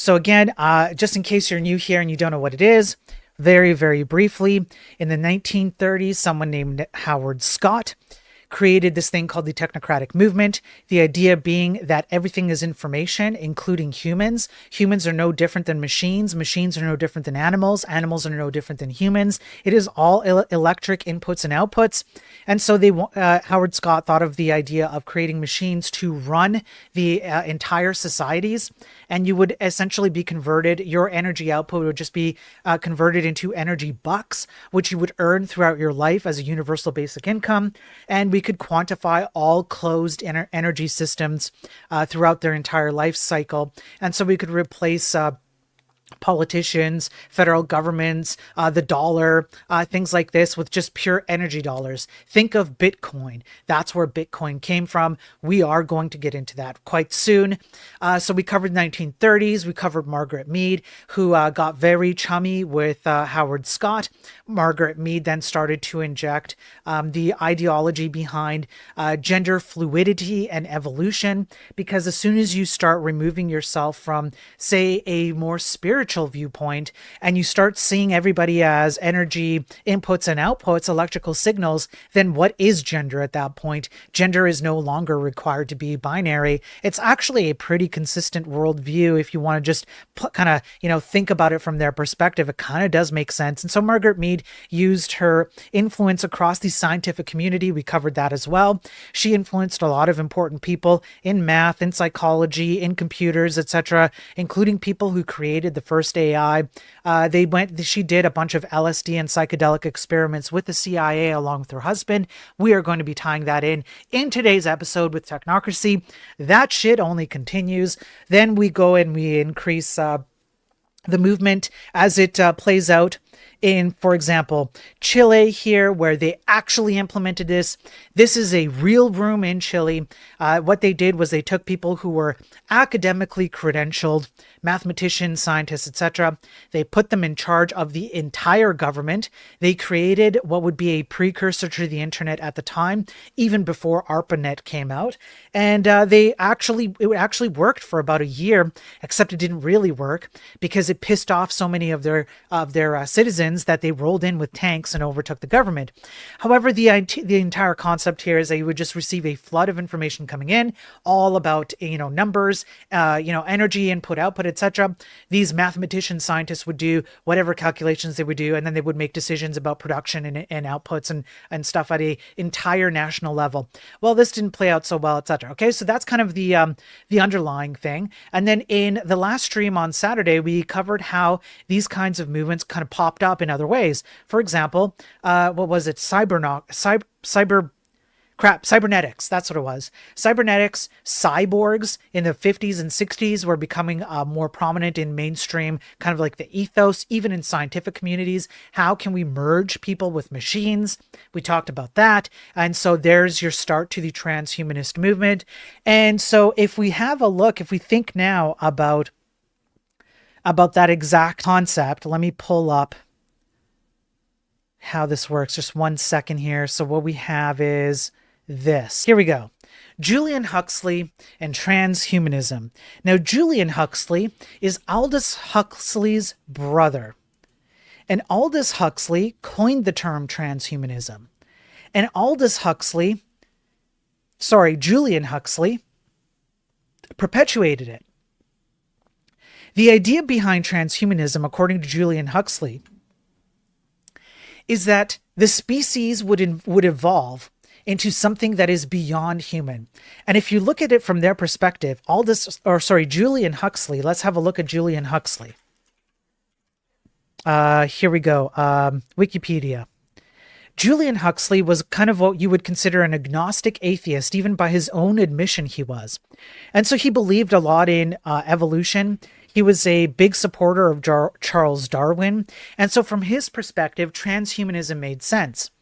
So again, just in case you're new here and you don't know what it is, very, very briefly, in the 1930s, someone named Howard Scott created this thing called the technocratic movement. The idea being that everything is information, including humans. Humans are no different than machines. Machines are no different than animals. Animals are no different than humans. It is all electric inputs and outputs. And so Howard Scott thought of the idea of creating machines to run the entire societies. And you would essentially be converted, your energy output would just be converted into energy bucks, which you would earn throughout your life as a universal basic income. And we could quantify all closed energy systems throughout their entire life cycle. And so we could replace politicians, federal governments, the dollar, things like this with just pure energy dollars. Think of Bitcoin. That's where Bitcoin came from. We are going to get into that quite soon. So we covered 1930s. We covered Margaret Mead, who got very chummy with Howard Scott. Margaret Mead then started to inject the ideology behind gender fluidity and evolution, because as soon as you start removing yourself from, say, a more spiritual viewpoint, and you start seeing everybody as energy inputs and outputs, electrical signals, then what is gender at that point? Gender is no longer required to be binary. It's actually a pretty consistent worldview if you want to just kind of, think about it from their perspective. It kind of does make sense. And so Margaret Mead used her influence across the scientific community. We covered that as well. She influenced a lot of important people in math, in psychology, in computers, etc., including people who created the first AI. She did a bunch of LSD and psychedelic experiments with the CIA along with her husband. We are going to be tying that in today's episode with Technocracy. That shit only continues. Then we go and we increase the movement as it plays out in, for example, Chile here, where they actually implemented this. This is a real room in Chile. What they did was they took people who were academically credentialed, mathematicians, scientists, etc. They put them in charge of the entire government. They created what would be a precursor to the internet at the time, even before ARPANET came out. And it actually worked for about a year, except it didn't really work because it pissed off so many of their citizens that they rolled in with tanks and overtook the government. However, the entire concept here is that you would just receive a flood of information coming in, all about numbers, energy input, output, etc. These mathematician scientists would do whatever calculations they would do, and then they would make decisions about production and outputs and stuff at a entire national level. Well, this didn't play out so well, etc. Okay, so that's kind of the underlying thing. And then in the last stream on Saturday, we covered how these kinds of movements kind of popped up in other ways. For example, what was it? Cybernetics. That's what it was. Cybernetics, cyborgs in the 50s and 60s were becoming more prominent in mainstream, kind of like the ethos, even in scientific communities. How can we merge people with machines? We talked about that. And so there's your start to the transhumanist movement. And so if we have a look, if we think now about that exact concept, let me pull up how this works. Just 1 second here. So what we have is this. Here we go. Julian Huxley and transhumanism. Now, Julian Huxley is Aldous Huxley's brother. And Aldous Huxley coined the term transhumanism. And Julian Huxley perpetuated it. The idea behind transhumanism, according to Julian Huxley, is that the species would evolve into something that is beyond human. And if you look at it from their perspective, Julian Huxley, let's have a look at Julian Huxley. Here we go. Wikipedia. Julian Huxley was kind of what you would consider an agnostic atheist, even by his own admission he was. And so he believed a lot in evolution. He was a big supporter of Charles Darwin. And so from his perspective, transhumanism made sense.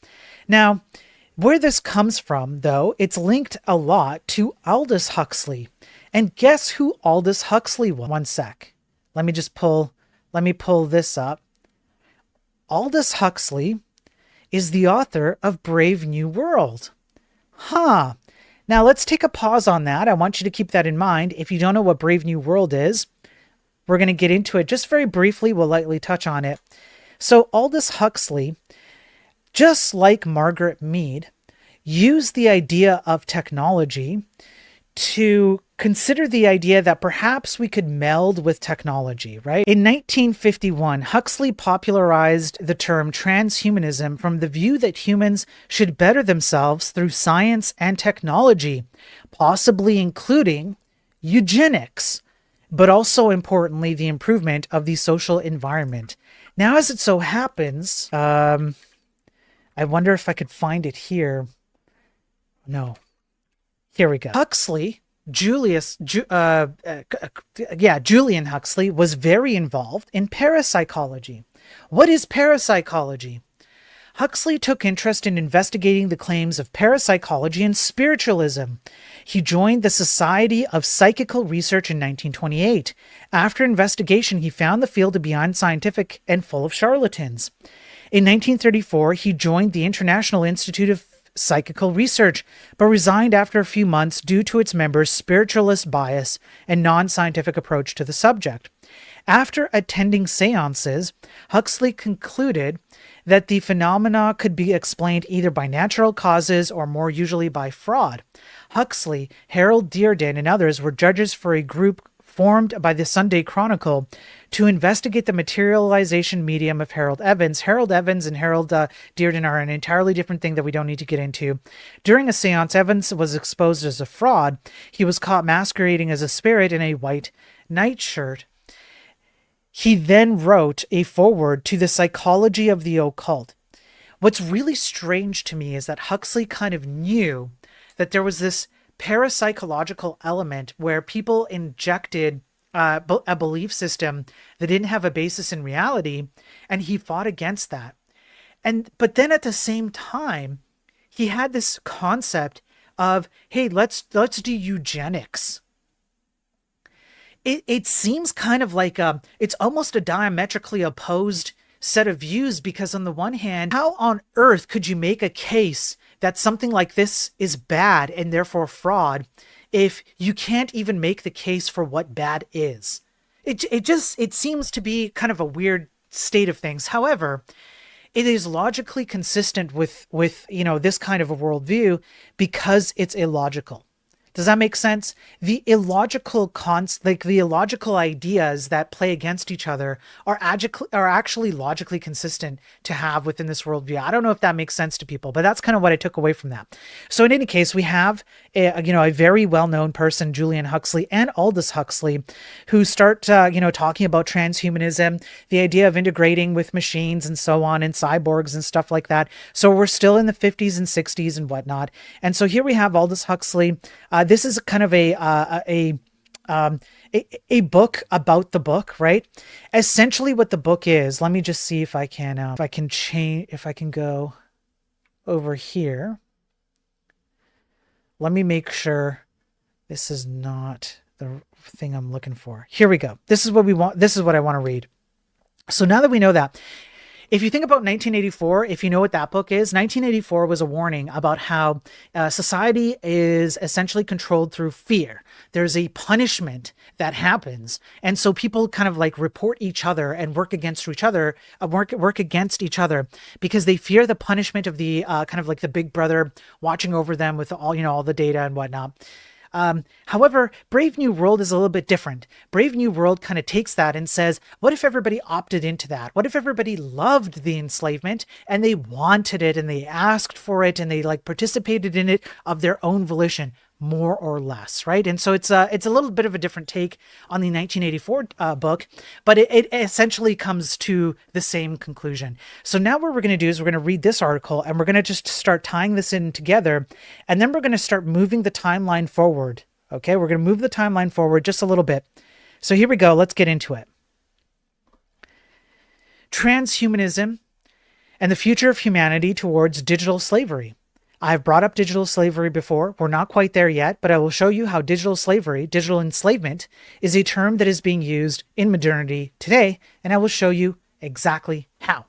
Now, where this comes from, though, it's linked a lot to Aldous Huxley. And guess who Aldous Huxley was? 1 sec. Let me pull this up. Aldous Huxley is the author of Brave New World. Now let's take a pause on that. I want you to keep that in mind. If you don't know what Brave New World is, We're going to get into it just very briefly. We'll lightly touch on it. So Aldous Huxley, just like Margaret Mead, used the idea of technology to consider the idea that perhaps we could meld with technology, right? In 1951, Huxley popularized the term transhumanism from the view that humans should better themselves through science and technology, possibly including eugenics, but also importantly, the improvement of the social environment. Now, as it so happens, I wonder if I could find it here. No. Here we go. Huxley, Julian Huxley was very involved in parapsychology. What is parapsychology? Huxley took interest in investigating the claims of parapsychology and spiritualism. He joined the Society of Psychical Research in 1928. After investigation, he found the field to be unscientific and full of charlatans. In 1934, he joined the International Institute of Psychical Research, but resigned after a few months due to its members' spiritualist bias and non-scientific approach to the subject. After attending seances, Huxley concluded that the phenomena could be explained either by natural causes or more usually by fraud. Huxley, Harold Dearden, and others were judges for a group formed by the Sunday Chronicle to investigate the materialization medium of Harold Evans. Harold Evans and Harold Dearden are an entirely different thing that we don't need to get into. During a seance, Evans was exposed as a fraud. He was caught masquerading as a spirit in a white nightshirt. He then wrote a foreword to The Psychology of the Occult. What's really strange to me is that Huxley kind of knew that there was this parapsychological element where people injected a belief system that didn't have a basis in reality, and he fought against that. But then at the same time, he had this concept of, hey, let's do eugenics. It seems kind of like it's almost a diametrically opposed set of views, because on the one hand, how on earth could you make a case that something like this is bad and therefore fraud if you can't even make the case for what bad is? It seems to be kind of a weird state of things. However, it is logically consistent with this kind of a worldview because it's illogical. Does that make sense? The illogical ideas that play against each other are actually logically consistent to have within this worldview. I don't know if that makes sense to people, but that's kind of what I took away from that. So in any case, we have a very well-known person, Julian Huxley and Aldous Huxley, who start talking about transhumanism, the idea of integrating with machines and so on, and cyborgs and stuff like that. So we're still in the 50s and 60s and whatnot. And so here we have Aldous Huxley. This is kind of a book about the book, right? Essentially what the book is, let me just see if I can go over here. Let me make sure this is not the thing I'm looking for. Here we go. This is what we want. This is what I want to read. So now that we know that, if you think about 1984, if you know what that book is, 1984 was a warning about how society is essentially controlled through fear. There's a punishment that happens. And so people kind of like report each other and work against each other because they fear the punishment of the kind of like the big brother watching over them with all the data and whatnot. However, Brave New World is a little bit different. Brave New World kind of takes that and says, what if everybody opted into that? What if everybody loved the enslavement and they wanted it and they asked for it and they like participated in it of their own volition, more or less, right? And so it's a little bit of a different take on the 1984 book, but it essentially comes to the same conclusion. So now what we're going to do is we're going to read this article and we're going to just start tying this in together, and then we're going to start moving the timeline forward. Okay, we're going to move the timeline forward just a little bit. So here we go. Let's get into it. Transhumanism and the future of humanity towards digital slavery. I've brought up digital slavery before. We're not quite there yet, but I will show you how digital slavery, digital enslavement, is a term that is being used in modernity today, and I will show you exactly how.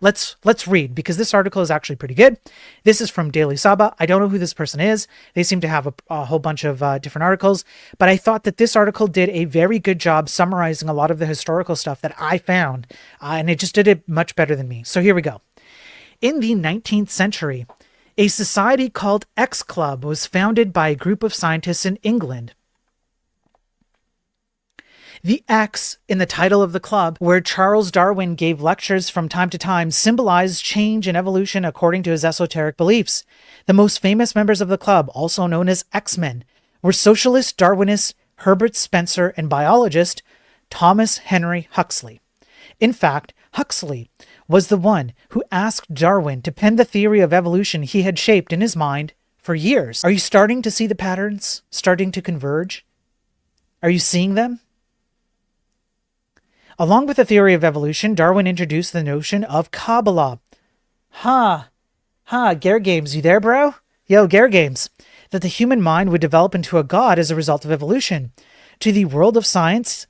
let's read, because this article is actually pretty good. This is from Daily Saba. I don't know who this person is. They seem to have a whole bunch of different articles, but I thought that this article did a very good job summarizing a lot of the historical stuff that I found, and it just did it much better than me. So here we go. In the 19th century, a society called X Club was founded by a group of scientists in England. The X in the title of the club, where Charles Darwin gave lectures from time to time, symbolized change and evolution according to his esoteric beliefs. The most famous members of the club, also known as X-Men, were socialist Darwinist Herbert Spencer and biologist Thomas Henry Huxley. In fact, Huxley was the one who asked Darwin to pen the theory of evolution he had shaped in his mind for years. Are you starting to see the patterns starting to converge? Are you seeing them? Along with the theory of evolution, Darwin introduced the notion of Kabbalah. Gare Games, you there, bro? Yo, Gare Games. That the human mind would develop into a god as a result of evolution. To the world of science,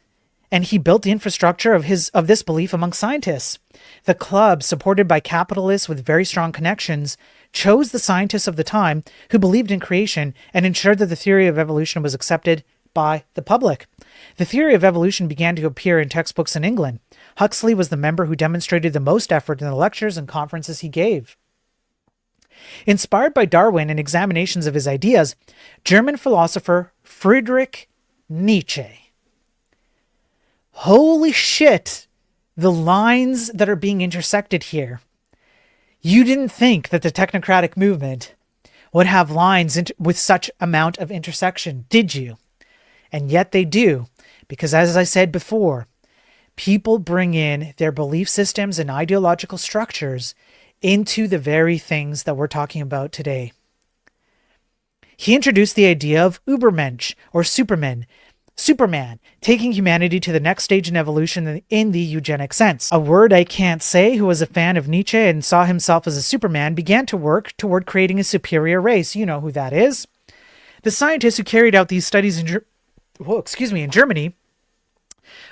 and he built the infrastructure of this belief among scientists. The club, supported by capitalists with very strong connections, chose the scientists of the time who believed in creation and ensured that the theory of evolution was accepted by the public. The theory of evolution began to appear in textbooks in England. Huxley was the member who demonstrated the most effort in the lectures and conferences he gave. Inspired by Darwin and examinations of his ideas, German philosopher Friedrich Nietzsche. Holy shit, the lines that are being intersected here. You didn't think that the technocratic movement would have lines with such amount of intersection, did you? And yet they do, because as I said before, people bring in their belief systems and ideological structures into the very things that we're talking about today. He introduced the idea of Übermensch, or Superman, taking humanity to the next stage in evolution in the eugenic sense. A word I can't say, who was a fan of Nietzsche and saw himself as a Superman, began to work toward creating a superior race. You know who that is. The scientists who carried out these studies in Germany,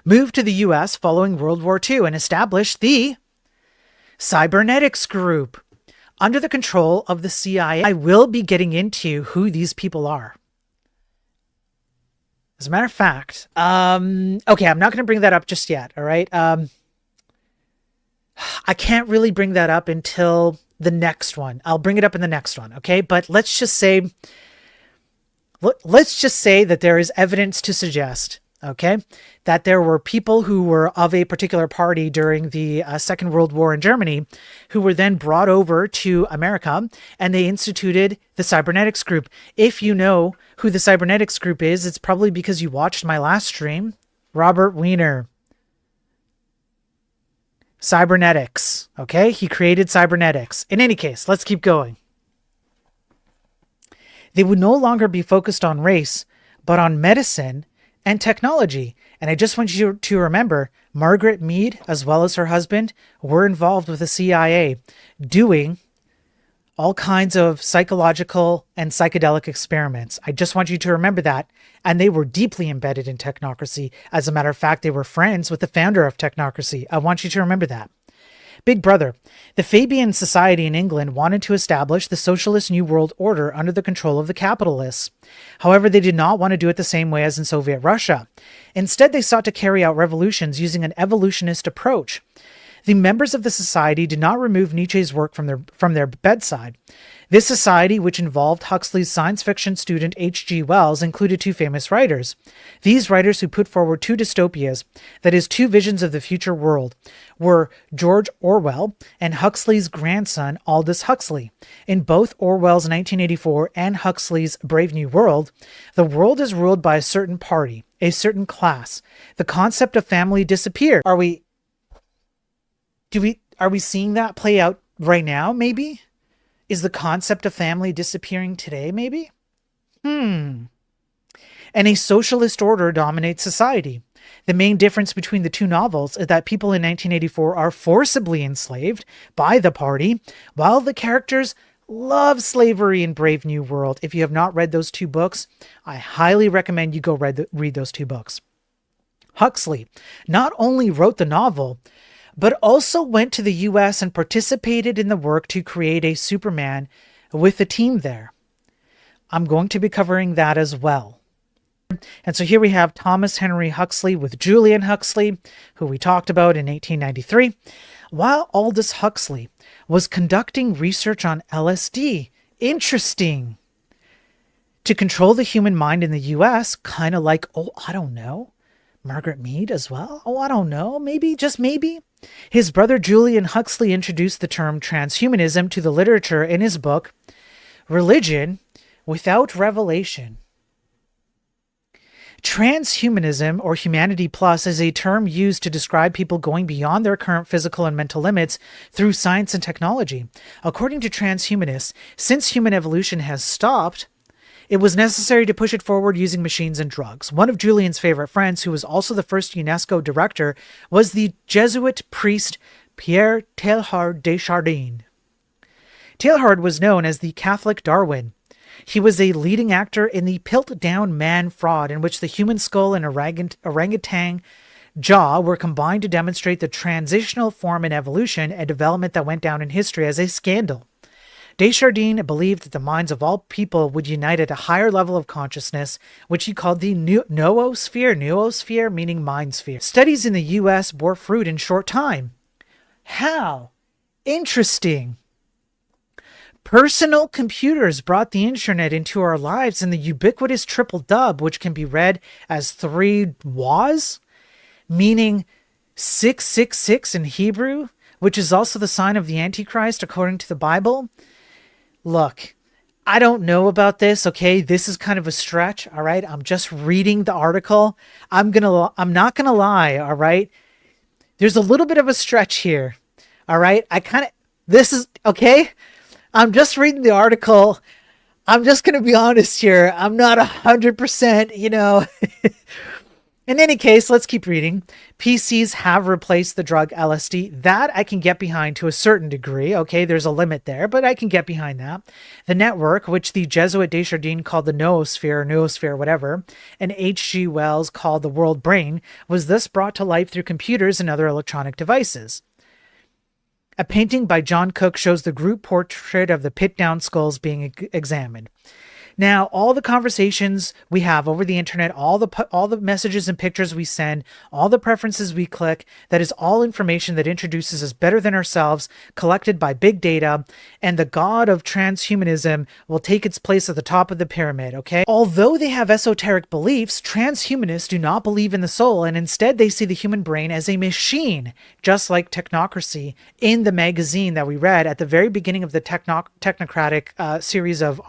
moved to the US following World War II and established the Cybernetics Group under the control of the CIA. I will be getting into who these people are. As a matter of fact, okay, I'm not going to bring that up just yet, all right? I can't really bring that up until the next one. I'll bring it up in the next one, okay? But let's just say that there is evidence to suggest, okay, that there were people who were of a particular party during the Second World War in Germany who were then brought over to America, and they instituted the Cybernetics Group. If you know who the Cybernetics Group is, it's probably because you watched my last stream. Robert Wiener. Cybernetics, okay? He created cybernetics. In any case, let's keep going. They would no longer be focused on race, but on medicine and technology. And I just want you to remember, Margaret Mead, as well as her husband, were involved with the CIA, doing all kinds of psychological and psychedelic experiments. I just want you to remember that. And they were deeply embedded in technocracy. As a matter of fact, they were friends with the founder of technocracy. I want you to remember that. Big Brother. The Fabian Society in England wanted to establish the socialist New World Order under the control of the capitalists. However, they did not want to do it the same way as in Soviet Russia. Instead, they sought to carry out revolutions using an evolutionist approach. The members of the society did not remove Nietzsche's work from their bedside. This society, which involved Huxley's science fiction student H.G. Wells, included two famous writers. These writers, who put forward two dystopias, that is, two visions of the future world, were George Orwell and Huxley's grandson Aldous Huxley. In both Orwell's 1984 and Huxley's Brave New World, the world is ruled by a certain party, a certain class. The concept of family disappeared. Are we seeing that play out right now, maybe? Is the concept of family disappearing today, maybe? And a socialist order dominates society. The main difference between the two novels is that people in 1984 are forcibly enslaved by the party, while the characters love slavery in Brave New World. If you have not read those two books, I highly recommend you go read those two books. Huxley not only wrote the novel, but also went to the US and participated in the work to create a Superman with a team there. I'm going to be covering that as well. And so here we have Thomas Henry Huxley with Julian Huxley, who we talked about in 1893, while Aldous Huxley was conducting research on LSD. Interesting. To control the human mind in the US, kind of like, I don't know, Margaret Mead as well? I don't know, maybe, just maybe. His brother Julian Huxley introduced the term transhumanism to the literature in his book, Religion Without Revelation. Transhumanism, or humanity plus, is a term used to describe people going beyond their current physical and mental limits through science and technology. According to transhumanists, since human evolution has stopped, it was necessary to push it forward using machines and drugs. One of Julian's favorite friends, who was also the first UNESCO director, was the Jesuit priest Pierre Teilhard de Chardin. Teilhard was known as the Catholic Darwin. He was a leading actor in the Piltdown Man fraud, in which the human skull and orangutan jaw were combined to demonstrate the transitional form in evolution, a development that went down in history as a scandal. Desjardins believed that the minds of all people would unite at a higher level of consciousness, which he called the noosphere meaning mind sphere. Studies in the US bore fruit in short time. How? Interesting. Personal computers brought the internet into our lives, and the ubiquitous triple dub, which can be read as 3 was, meaning 666 in Hebrew, which is also the sign of the Antichrist according to the Bible. Look, I don't know about this, okay? This is kind of a stretch, all right? I'm just reading the article. I'm not gonna lie, all right? There's a little bit of a stretch here, all right? This is, okay? I'm just reading the article. I'm just gonna be honest here. I'm not 100%, In any case, let's keep reading. PCs have replaced the drug LSD. That I can get behind to a certain degree. Okay, there's a limit there, but I can get behind that. The network, which the Jesuit Desjardins called the noosphere, whatever, and H.G. Wells called the world brain, was thus brought to life through computers and other electronic devices. A painting by John Cook shows the group portrait of the Piltdown skulls being examined. Now, all the conversations we have over the internet, all the messages and pictures we send, all the preferences we click, that is all information that introduces us better than ourselves, collected by big data, and the god of transhumanism will take its place at the top of the pyramid, okay? Although they have esoteric beliefs, transhumanists do not believe in the soul, and instead they see the human brain as a machine, just like Technocracy in the magazine that we read at the very beginning of the technocratic series of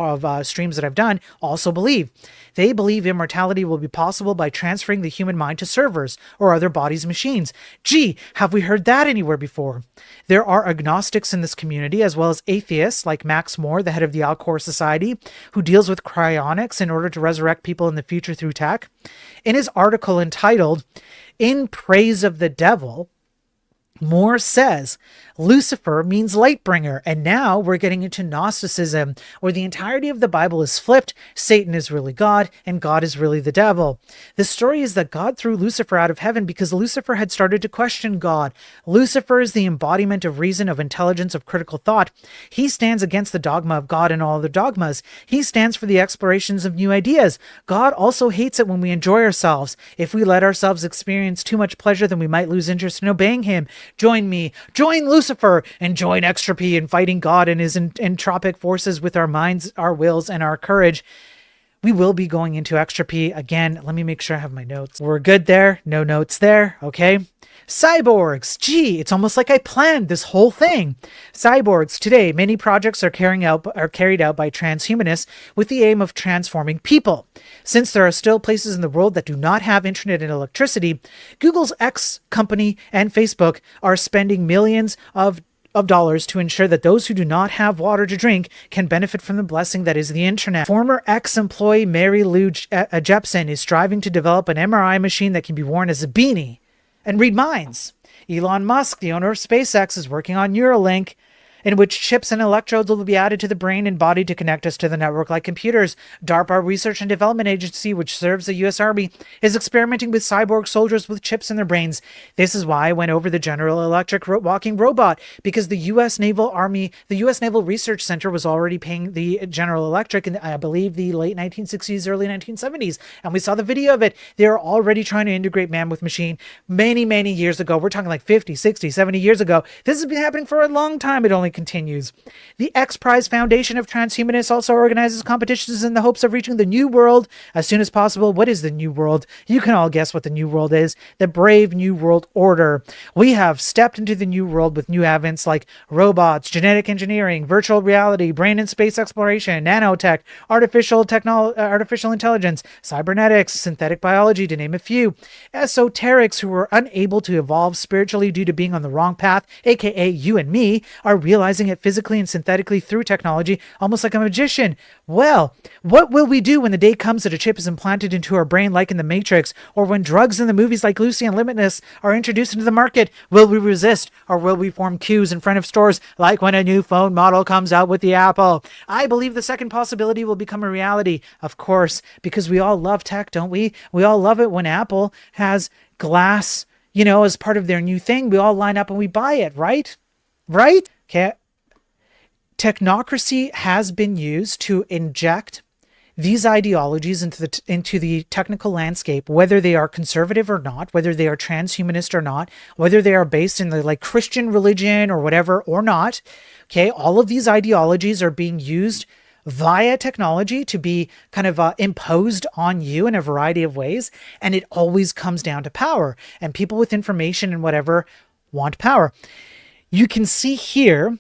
streams that I've done, also believe. They believe immortality will be possible by transferring the human mind to servers or other bodies' machines. Gee, have we heard that anywhere before? There are agnostics in this community, as well as atheists like Max Moore, the head of the Alcor Society, who deals with cryonics in order to resurrect people in the future through tech. In his article entitled "In Praise of the Devil," Moore says, Lucifer means light bringer, and now we're getting into Gnosticism, where the entirety of the Bible is flipped. Satan is really God, and God is really the devil. The story is that God threw Lucifer out of heaven because Lucifer had started to question God. Lucifer is the embodiment of reason, of intelligence, of critical thought. He stands against the dogma of God and all other dogmas. He stands for the explorations of new ideas. God also hates it when we enjoy ourselves. If we let ourselves experience too much pleasure, then we might lose interest in obeying him. Join me, join Lucifer, and join Extropy in fighting God and his entropic forces with our minds, our wills, and our courage. We will be going into Extropy again. Let me make sure I have my notes. We're good there. No notes there. Okay. Cyborgs. Gee, it's almost like I planned this whole thing. Cyborgs. Today, many projects are carried out by transhumanists with the aim of transforming people. Since there are still places in the world that do not have internet and electricity, Google's X company and Facebook are spending millions of dollars to ensure that those who do not have water to drink can benefit from the blessing that is the internet. Former ex-employee Mary Lou Jepsen is striving to develop an MRI machine that can be worn as a beanie and read minds. Elon Musk, the owner of SpaceX, is working on Neuralink. in which chips and electrodes will be added to the brain and body to connect us to the network like computers. DARPA Research and Development Agency, which serves the U.S. Army, is experimenting with cyborg soldiers with chips in their brains. This is why I went over the General Electric walking robot, because the U.S. Naval Research Center was already paying the General Electric in, I believe, the late 1960s, early 1970s. And we saw the video of it. They're already trying to integrate man with machine many, many years ago. We're talking like 50, 60, 70 years ago. This has been happening for a long time. It only continues. The X Prize Foundation of Transhumanists also organizes competitions in the hopes of reaching the new world as soon as possible. What is the new world? You can all guess what the new world is. The brave new world order. We have stepped into the new world with new advents like robots, genetic engineering, virtual reality, brain and space exploration, nanotech, artificial intelligence, cybernetics, synthetic biology, to name a few. Esoterics who were unable to evolve spiritually due to being on the wrong path, aka you and me, are realizing it physically and synthetically through technology, almost like a magician. Well, what will we do when the day comes that a chip is implanted into our brain like in the Matrix, or when drugs in the movies like Lucy and Limitless are introduced into the market? Will we resist, or will we form queues in front of stores like when a new phone model comes out with the Apple? I believe the second possibility will become a reality, of course, because we all love tech, don't we? We all love it when Apple has glass, as part of their new thing. We all line up and we buy it, right? Right? Okay. Technocracy has been used to inject these ideologies into the technical landscape, whether they are conservative or not, whether they are transhumanist or not, whether they are based in the Christian religion or whatever or not. Okay, all of these ideologies are being used via technology to be kind of imposed on you in a variety of ways, and it always comes down to power. And people with information and whatever want power. You can see here,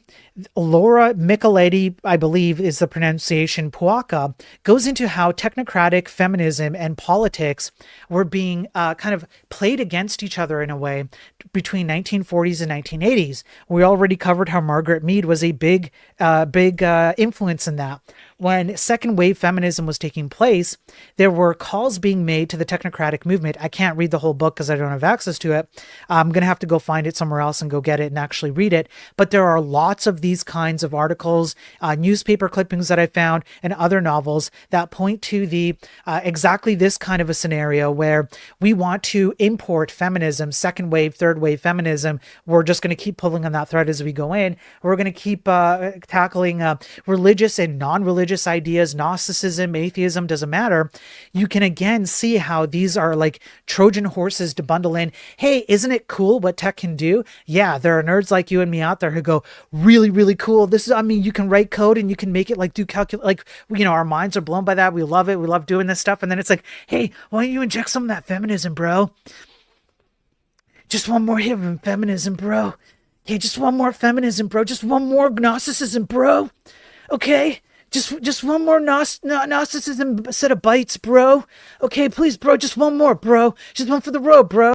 Laura Micheletti, I believe is the pronunciation, Puaka, goes into how technocratic feminism and politics were being kind of played against each other in a way between 1940s and 1980s. We already covered how Margaret Mead was a big influence in that. When second wave feminism was taking place, there were calls being made to the technocratic movement. I can't read the whole book because I don't have access to it. I'm going to have to go find it somewhere else and go get it and actually read it. But there are lots of these kinds of articles, newspaper clippings that I found, and other novels that point to the exactly this kind of a scenario where we want to import feminism, second wave, third wave feminism. We're just going to keep pulling on that thread as we go in. We're going to keep tackling religious and non-religious ideas, Gnosticism, atheism, doesn't matter. You can again see how these are like Trojan horses to bundle in. Hey, isn't it cool what tech can do? Yeah, there are nerds like you and me out there who go, really, really cool. This is, you can write code and you can make it do calculate, our minds are blown by that. We love it. We love doing this stuff. And then it's like, hey, why don't you inject some of that feminism, bro? Just one more hit of feminism, bro. Okay, just one more feminism, bro. Just one more Gnosticism, bro. Okay? Just one more Gnosticism set of bites, bro. Okay, please, bro. Just one more, bro. Just one for the road, bro.